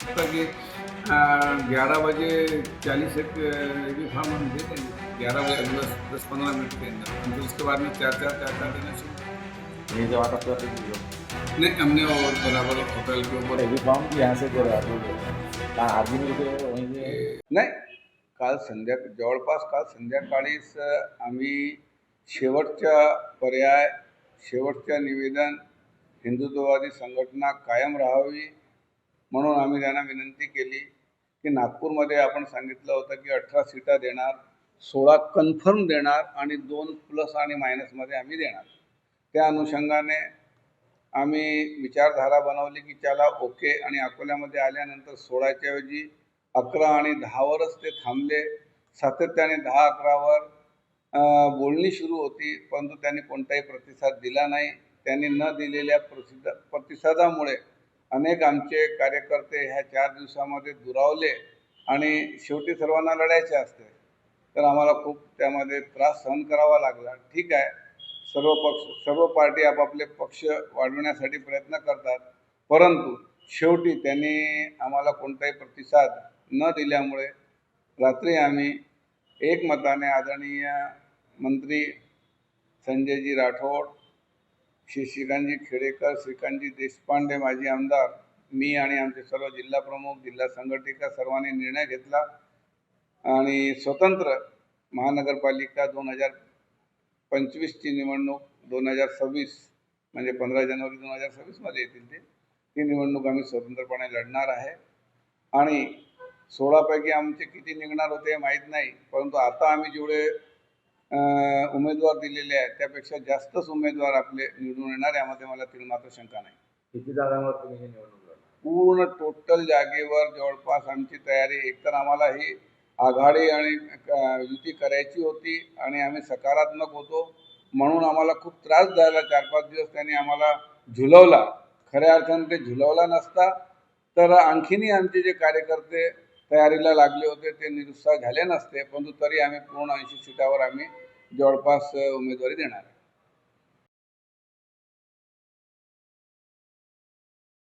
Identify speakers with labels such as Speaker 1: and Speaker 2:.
Speaker 1: सकता कि 11 बजे 40 एक भी फॉर्म हम दे देंगे 11 बजे 10-15 मिनट के अंदर। फिर उसके बाद में चार देना शुरू।
Speaker 2: ये जो आता तो
Speaker 1: नहीं, हमने और बराबर होटल के ऊपर
Speaker 2: भी फॉर्म यहाँ से दे रहा था आर्मी में वहीं से
Speaker 1: नाही, काल जवळपास काल संध्याकाळीच आम्ही शेवटच्या पर्याय, शेवटच्या निवेदन हिंदुत्ववादी संघटना कायम राहावी म्हणून आम्ही त्यांना विनंती केली की नागपूरमध्ये आपण सांगितलं होतं की 18 सीटा देणार, 16 कन्फर्म देणार आणि 2 प्लस आणि मायनसमध्ये आम्ही देणार। त्या अनुषंगाने आम्ही विचारधारा बनवली की त्याला ओके आणि अकोल्यामध्ये आल्यानंतर 16च्या ऐवजी 11 आणि 10वरच ते थांबले। सातत्याने 10-11वर बोलणी सुरू होती, परंतु त्यांनी कोणताही प्रतिसाद दिला नाही। त्यांनी न दिलेल्या प्रतिसादामुळे अनेक आमचे कार्यकर्ते ह्या 4 दिवसामध्ये दुरावले आणि शेवटी सर्वांना लढायचे असते, तर आम्हाला खूप त्यामध्ये त्रास सहन करावा लागला। ठीक आहे, सर्व पार्टी आपापले पक्ष वाढवण्यासाठी प्रयत्न करतात, परंतु शेवटी त्यांनी आम्हाला कोणताही प्रतिसाद न दिल्यामुळे रात्री आम्ही एकमताने आदरणीय मंत्री संजयजी राठोड, श्रीकांतजी खेडेकर, श्रीकांतजी देशपांडे माजी आमदार, मी आणि आमचे सर्व जिल्हा प्रमुख, जिल्हा संघटिका सर्वांनी निर्णय घेतला आणि स्वतंत्र महानगरपालिका 2025ची निवडणूक 2026 म्हणजे 15 जानेवारी 2026 मध्ये येतील ती निवडणूक आम्ही स्वतंत्रपणे लढणार आहे। आणि 16 पैकी आमचे किती निघणार होते माहीत नाही, परंतु आता आम्ही जेवढे उमेदवार दिलेले आहेत त्यापेक्षा जास्तच उमेदवार आपले निवडून येणार, यामध्ये मला तिळमात्र शंका नाही।
Speaker 2: किती जागांवर तुम्ही हे निवडणूक लढणार?
Speaker 1: पूर्ण टोटल जागेवर जवळपास आमची तयारी, एकतर आम्हाला ही आघाडी आणि युती करायची होती आणि आम्ही सकारात्मक होतो म्हणून आम्हाला खूप त्रास झाला। 4-5 दिवस त्यांनी आम्हाला झुलवला, खऱ्या अर्थाने ते झुलवला नसता तर आणखीनही आमचे जे कार्यकर्ते तयारीला लागले होते ते निरुत्साह झाले नसते, परंतु तरी आम्ही पूर्ण 80 सीटावर आम्ही जवळपास उमेदवारी देणार आहे।